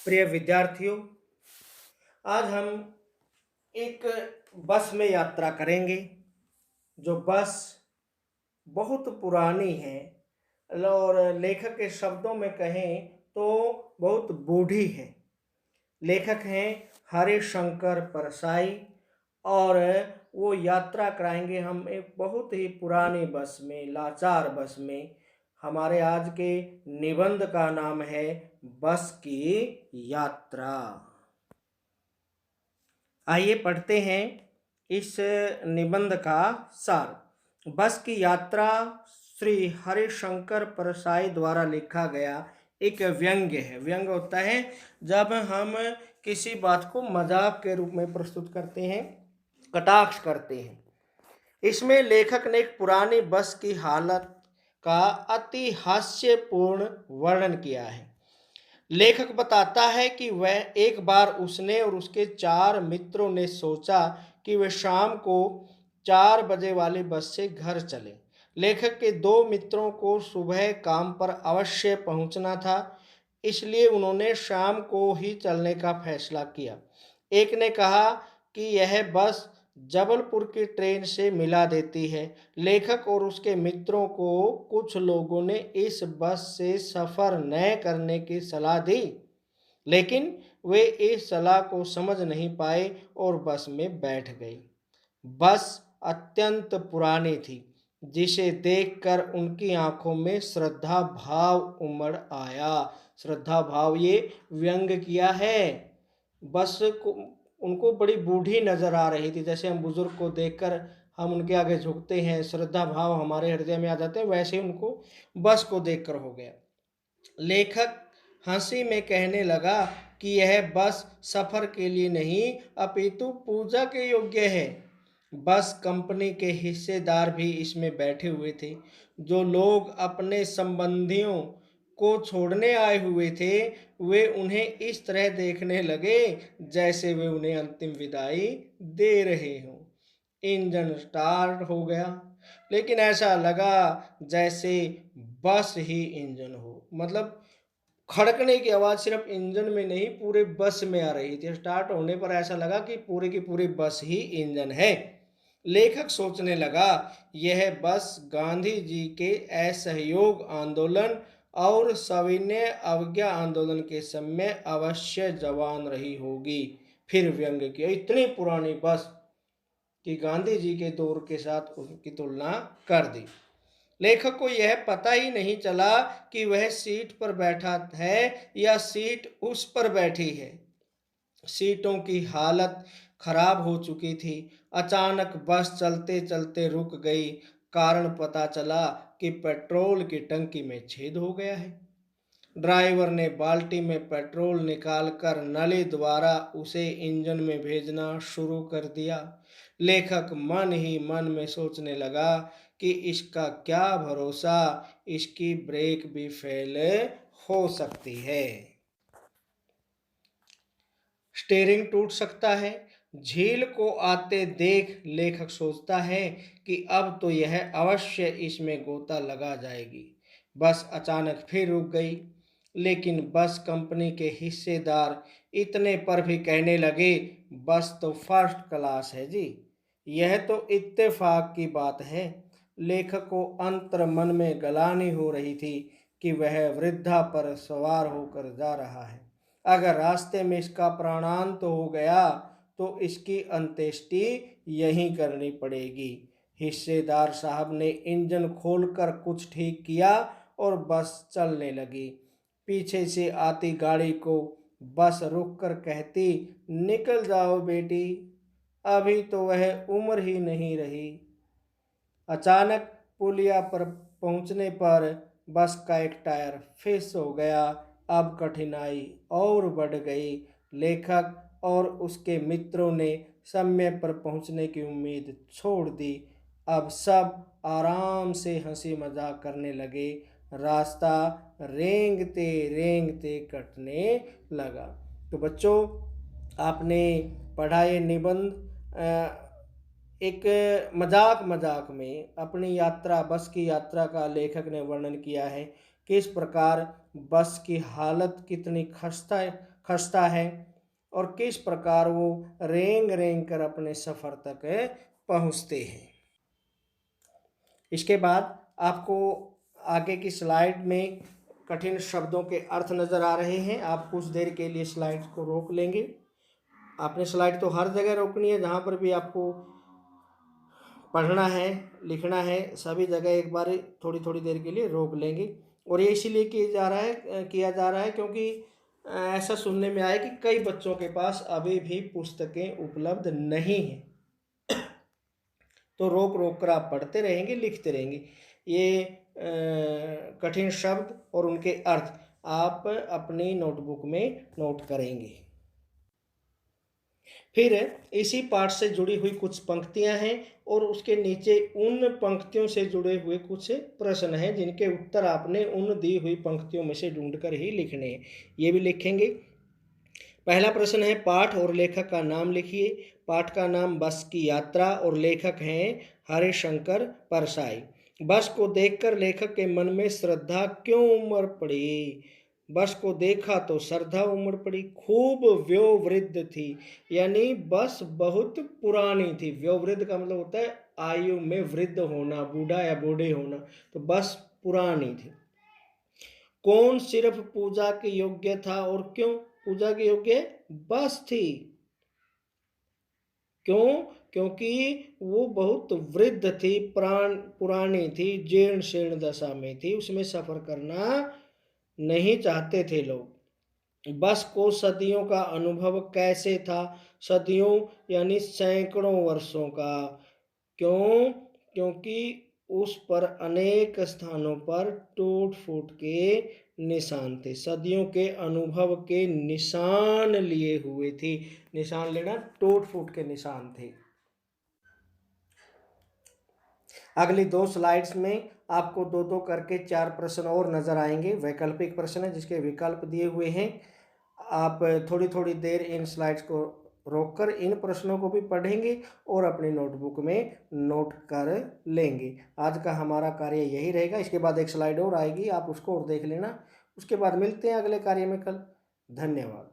प्रिय विद्यार्थियों, आज हम एक बस में यात्रा करेंगे। जो बस बहुत पुरानी है और लेखक के शब्दों में कहें तो बहुत बूढ़ी है। लेखक हैं हरिशंकर परसाई और वो यात्रा कराएंगे हम एक बहुत ही पुरानी बस में, लाचार बस में। हमारे आज के निबंध का नाम है बस की यात्रा। आइए पढ़ते हैं इस निबंध का सार। बस की यात्रा श्री हरिशंकर परसाई द्वारा लिखा गया एक व्यंग्य है। व्यंग्य होता है जब हम किसी बात को मजाक के रूप में प्रस्तुत करते हैं, कटाक्ष करते हैं। इसमें लेखक ने एक पुरानी बस की हालत का अति हास्यपूर्ण वर्णन किया है। लेखक बताता है कि वह एक बार उसने और उसके 4 मित्रों ने सोचा कि वे शाम को 4 बजे वाली बस से घर चले। लेखक के 2 मित्रों को सुबह काम पर अवश्य पहुंचना था, इसलिए उन्होंने शाम को ही चलने का फैसला किया। एक ने कहा कि यह बस जबलपुर की ट्रेन से मिला देती है। लेखक और उसके मित्रों को कुछ लोगों ने इस बस से सफ़र न करने की सलाह दी, लेकिन वे इस सलाह को समझ नहीं पाए और बस में बैठ गए। बस अत्यंत पुरानी थी, जिसे देखकर उनकी आंखों में श्रद्धा भाव उमड़ आया। श्रद्धा भाव ये व्यंग किया है। बस को उनको बड़ी बूढ़ी नजर आ रही थी। जैसे हम बुजुर्ग को देखकर हम उनके आगे झुकते हैं, श्रद्धा भाव हमारे हृदय में आ जाते हैं, वैसे ही उनको बस को देखकर हो गया। लेखक हंसी में कहने लगा कि यह बस सफर के लिए नहीं अपितु पूजा के योग्य है। बस कंपनी के हिस्सेदार भी इसमें बैठे हुए थे। जो लोग अपने संबंधियों को छोड़ने आए हुए थे, वे उन्हें इस तरह देखने लगे जैसे वे उन्हें अंतिम विदाई दे रहे हों। इंजन स्टार्ट हो गया, लेकिन ऐसा लगा जैसे बस ही इंजन हो। मतलब खड़कने की आवाज़ सिर्फ इंजन में नहीं, पूरे बस में आ रही थी। स्टार्ट होने पर ऐसा लगा कि पूरी की पूरी बस ही इंजन है। लेखक सोचने लगा, यह बस गांधी जी के असहयोग आंदोलन और सविनय अवज्ञा आंदोलन के समय अवश्य जवान रही होगी। फिर व्यंग्य किया, इतनी पुरानी बस कि गांधी जी के दौर के साथ उनकी तुलना कर दी। लेखक को यह पता ही नहीं चला कि वह सीट पर बैठा है या सीट उस पर बैठी है। सीटों की हालत खराब हो चुकी थी। अचानक बस चलते चलते रुक गई। कारण पता चला कि पेट्रोल की टंकी में छेद हो गया है। ड्राइवर ने बाल्टी में पेट्रोल निकालकर नली द्वारा उसे इंजन में भेजना शुरू कर दिया। लेखक मन ही मन में सोचने लगा कि इसका क्या भरोसा, इसकी ब्रेक भी फेल हो सकती है, स्टीयरिंग टूट सकता है। झील को आते देख लेखक सोचता है कि अब तो यह अवश्य इसमें गोता लगा जाएगी। बस अचानक फिर रुक गई, लेकिन बस कंपनी के हिस्सेदार इतने पर भी कहने लगे, बस तो फर्स्ट क्लास है जी, यह तो इत्तेफाक की बात है। लेखक को अंतर मन में गलानी हो रही थी कि वह वृद्धा पर सवार होकर जा रहा है। अगर रास्ते में इसका प्राणांत हो गया तो इसकी अंत्येष्टि यहीं करनी पड़ेगी। हिस्सेदार साहब ने इंजन खोलकर कुछ ठीक किया और बस चलने लगी। पीछे से आती गाड़ी को बस रुककर कहती, निकल जाओ बेटी, अभी तो वह उम्र ही नहीं रही। अचानक पुलिया पर पहुंचने पर बस का एक टायर फिस हो गया। अब कठिनाई और बढ़ गई। लेखक और उसके मित्रों ने समय पर पहुंचने की उम्मीद छोड़ दी। अब सब आराम से हंसी मजाक करने लगे। रास्ता रेंगते रेंगते कटने लगा। तो बच्चों, आपने पढ़ा ये निबंध एक मजाक मजाक में अपनी यात्रा, बस की यात्रा का लेखक ने वर्णन किया है। किस प्रकार बस की हालत कितनी खस्ता खसता है और किस प्रकार वो रेंग रेंग कर अपने सफ़र तक पहुंचते हैं। इसके बाद आपको आगे की स्लाइड में कठिन शब्दों के अर्थ नज़र आ रहे हैं। आप कुछ देर के लिए स्लाइड को रोक लेंगे। आपने स्लाइड तो हर जगह रोकनी है, जहाँ पर भी आपको पढ़ना है लिखना है सभी जगह एक बार थोड़ी थोड़ी देर के लिए रोक लेंगे। और ये इसीलिए किया जा रहा है क्योंकि ऐसा सुनने में आया कि कई बच्चों के पास अभी भी पुस्तकें उपलब्ध नहीं हैं। तो रोक रोक कर आप पढ़ते रहेंगे, लिखते रहेंगे। ये कठिन शब्द और उनके अर्थ आप अपनी नोटबुक में नोट करेंगे। फिर इसी पाठ से जुड़ी हुई कुछ पंक्तियां हैं और उसके नीचे उन पंक्तियों से जुड़े हुए कुछ प्रश्न हैं जिनके उत्तर आपने उन दी हुई पंक्तियों में से ढूंढकर ही लिखने हैं। ये भी लिखेंगे। पहला प्रश्न है, पाठ और लेखक का नाम लिखिए। पाठ का नाम बस की यात्रा और लेखक हैं हरिशंकर परसाई। बस को देखकर लेखक के मन में श्रद्धा क्यों उमड़ पड़ी? बस को देखा तो श्रद्धा उमड़ पड़ी। खूब वयोवृद्ध थी, यानी बस बहुत पुरानी थी। वयोवृद्ध का मतलब होता है आयु में वृद्ध होना, बूढ़ा या बूढ़े होना। तो बस पुरानी थी। कौन सिर्फ पूजा के योग्य था और क्यों पूजा के योग्य? बस थी। क्यों? क्योंकि वो बहुत वृद्ध थी, पुरानी थी, जीर्ण शीर्ण दशा में थी, उसमें सफर करना नहीं चाहते थे लोग। बस को सदियों का अनुभव कैसे था? सदियों यानी सैकड़ों वर्षों का। क्यों? क्योंकि उस पर अनेक स्थानों पर टूट फूट के निशान थे। सदियों के अनुभव के निशान लिए हुए थे। निशान लेना, टूट फूट के निशान थे। अगली 2 स्लाइड्स में आपको 2-2 करके 4 प्रश्न और नजर आएंगे। वैकल्पिक प्रश्न है जिसके विकल्प दिए हुए हैं। आप थोड़ी थोड़ी देर इन स्लाइड्स को रोककर इन प्रश्नों को भी पढ़ेंगे और अपनी नोटबुक में नोट कर लेंगे। आज का हमारा कार्य यही रहेगा। इसके बाद एक स्लाइड और आएगी, आप उसको और देख लेना। उसके बाद मिलते हैं अगले कार्य में कल। धन्यवाद।